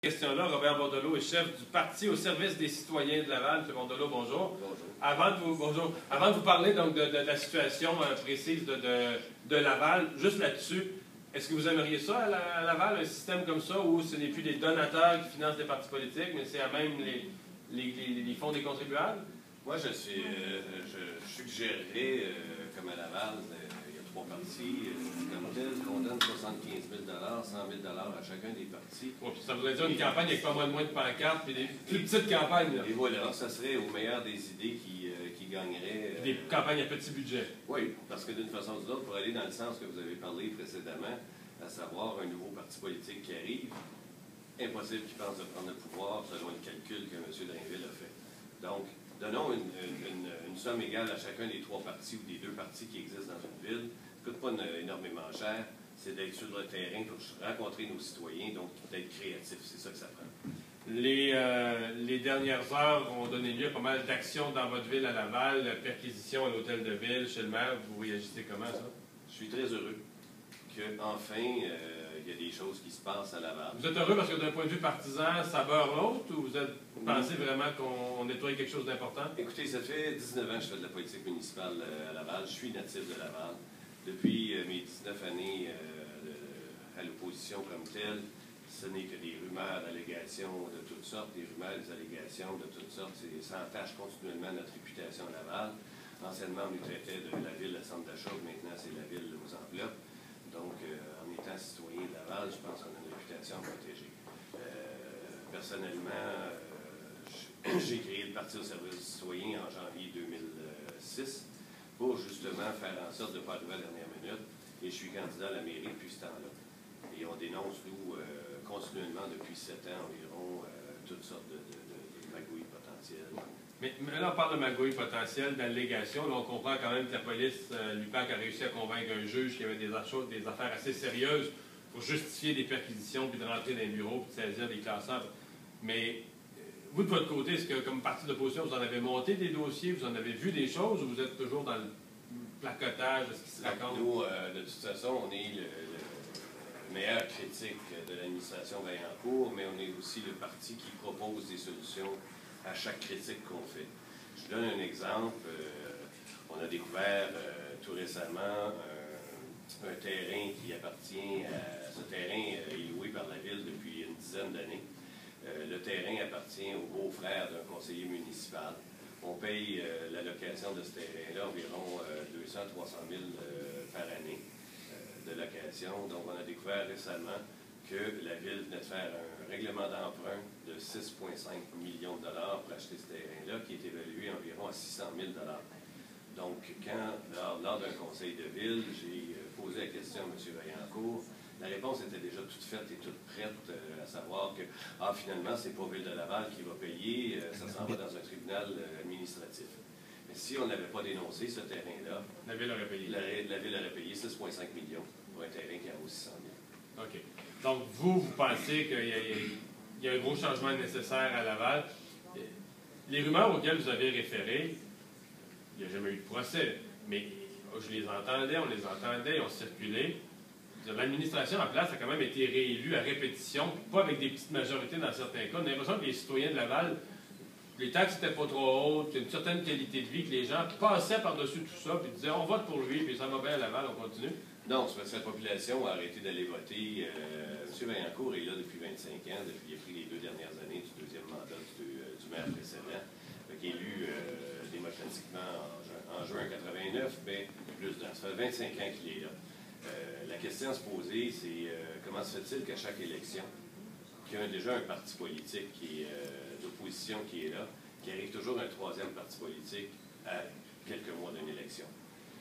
Question-là, Robert Bordelot est chef du Parti au service des citoyens de Laval. M. Bordelot, bonjour. Bonjour. Avant de vous parler donc, de la situation précise de Laval, juste là-dessus, est-ce que vous aimeriez ça à Laval, un système comme ça, où ce n'est plus les donateurs qui financent les partis politiques, mais c'est à même les fonds des contribuables? Moi, je suggérerais, comme à Laval, il y a 3 partis, comme tel, qu'on donne 75 000 100 000 à chacun des partis. Ouais, puis ça voudrait dire une campagne avec pas moins de pancartes, puis des plus petites campagnes. Là. Et voilà, ça serait au meilleur des idées qui gagnerait. Des campagnes à petit budget. Oui, parce que d'une façon ou d'une autre, pour aller dans le sens que vous avez parlé précédemment, à savoir un nouveau parti politique qui arrive, impossible qu'il pense de prendre le pouvoir selon le calcul que M. Drainville a fait. Donc, donnons une somme égale à chacun des 3 partis ou des 2 partis qui existent dans une ville. Ça ne coûte pas énormément cher. C'est d'être sur le terrain pour rencontrer nos citoyens, donc d'être créatif. C'est ça que ça prend. Les dernières heures ont donné lieu à pas mal d'actions dans votre ville à Laval, perquisition à l'hôtel de ville, chez le maire. Vous réagissez comment, ça? Je suis très heureux qu'enfin, il y a des choses qui se passent à Laval. Vous êtes heureux parce que d'un point de vue partisan, ça beurre l'autre, ou vous pensez vraiment qu'on nettoie quelque chose d'important? Écoutez, ça fait 19 ans que je fais de la politique municipale à Laval. Je suis natif de Laval. Depuis mes 19 années à l'opposition comme telle, ce n'est que des rumeurs, d'allégations de toutes sortes, des rumeurs, des allégations de toutes sortes. Ça entache continuellement notre réputation à Laval. Anciennement, on nous traitait de la ville, le centre d'achat, maintenant c'est la ville aux enveloppes. Donc, en étant citoyen de Laval, je pense qu'on a une réputation à protéger. Personnellement, j'ai créé le Parti au service des citoyens en janvier 2006 pour justement faire en sorte de ne pas arriver à la dernière minute. Et je suis candidat à la mairie depuis ce temps-là. Et on dénonce, nous, continuellement depuis 7 ans environ, toutes sortes de magouilles potentielles. Mais là, on parle de magouilles potentielles, d'allégations. Là, on comprend quand même que la police, l'UPAC, a réussi à convaincre un juge qu'il y avait des affaires assez sérieuses pour justifier des perquisitions, puis de rentrer dans les bureaux, puis de saisir des classeurs. Mais vous, de votre côté, est-ce que, comme parti d'opposition, vous en avez monté des dossiers, vous en avez vu des choses, ou vous êtes toujours dans le placotage de ce qui se raconte? Nous, de toute façon, on est le meilleur critique de l'administration Vaillancourt, mais on est aussi le parti qui propose des solutions à chaque critique qu'on fait. Je donne un exemple. On a découvert tout récemment un terrain qui appartient à... Ce terrain est loué par la ville depuis une dizaine d'années. Le terrain appartient au beau-frère d'un conseiller municipal. On paye la location de ce terrain-là environ 200-300 000 par année de location. Donc, on a découvert récemment que la ville venait de faire un règlement d'emprunt de 6,5 millions de dollars pour acheter ce terrain-là, qui est évalué environ à 600 000 Donc, lors d'un conseil de ville, j'ai posé la question à M. Vaillancourt. La réponse était déjà toute faite et toute prête, à savoir que, finalement, c'est pas Ville de Laval qui va payer, ça s'en va dans un tribunal administratif. Mais si on n'avait pas dénoncé ce terrain-là, la Ville aurait payé. La Ville aurait payé 6,5 millions pour un terrain qui en vaut 600 000. OK. Donc, vous pensez qu'il y a un gros changement nécessaire à Laval. Les rumeurs auxquelles vous avez référé, il n'y a jamais eu de procès, mais je les entendais, on les entendait, on circulait. L'administration en place a quand même été réélue à répétition, pas avec des petites majorités dans certains cas. On a l'impression que les citoyens de Laval, les taxes n'étaient pas trop hautes, qu'il y a une certaine qualité de vie, que les gens passaient par-dessus tout ça, puis disaient on vote pour lui, puis ça va bien à Laval, on continue. Non, c'est parce que la population a arrêté d'aller voter. M. Vaillancourt est là depuis 25 ans, depuis il a pris les 2 dernières années du 2e mandat du maire précédent, qui est élu démocratiquement en juin 89, mais plus dans. Ça fait 25 ans qu'il est là. La question à se poser, c'est comment se fait-il qu'à chaque élection, qu'il y a déjà un parti politique d'opposition qui est là, qui arrive toujours un 3e parti politique à quelques mois d'une élection.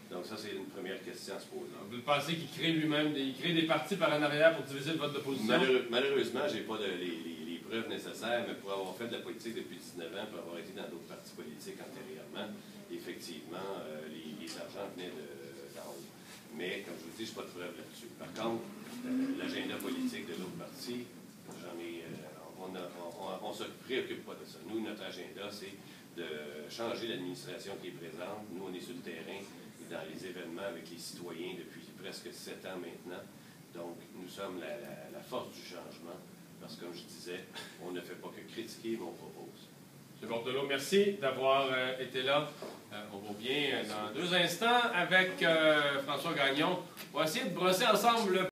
Donc ça, c'est une première question à se poser. Vous pensez qu'il crée lui-même des partis par en arrière pour diviser le vote d'opposition? Malheureusement, je n'ai pas les preuves nécessaires, mais pour avoir fait de la politique depuis 19 ans, pour avoir été dans d'autres partis politiques antérieurement, effectivement, les argents venaient d'en haut. Mais, comme je vous dis, je n'ai pas de preuves là-dessus. Par contre, l'agenda politique de l'autre parti, on ne se préoccupe pas de ça. Nous, notre agenda, c'est de changer l'administration qui est présente. Nous, on est sur le terrain, dans les événements avec les citoyens depuis presque 7 ans maintenant. Donc, nous sommes la force du changement. Parce que, comme je disais, on ne fait pas que critiquer, mais on propose. M. Bordelot, merci d'avoir été là. On revient dans 2 instants avec François Gagnon. On va essayer de brosser ensemble le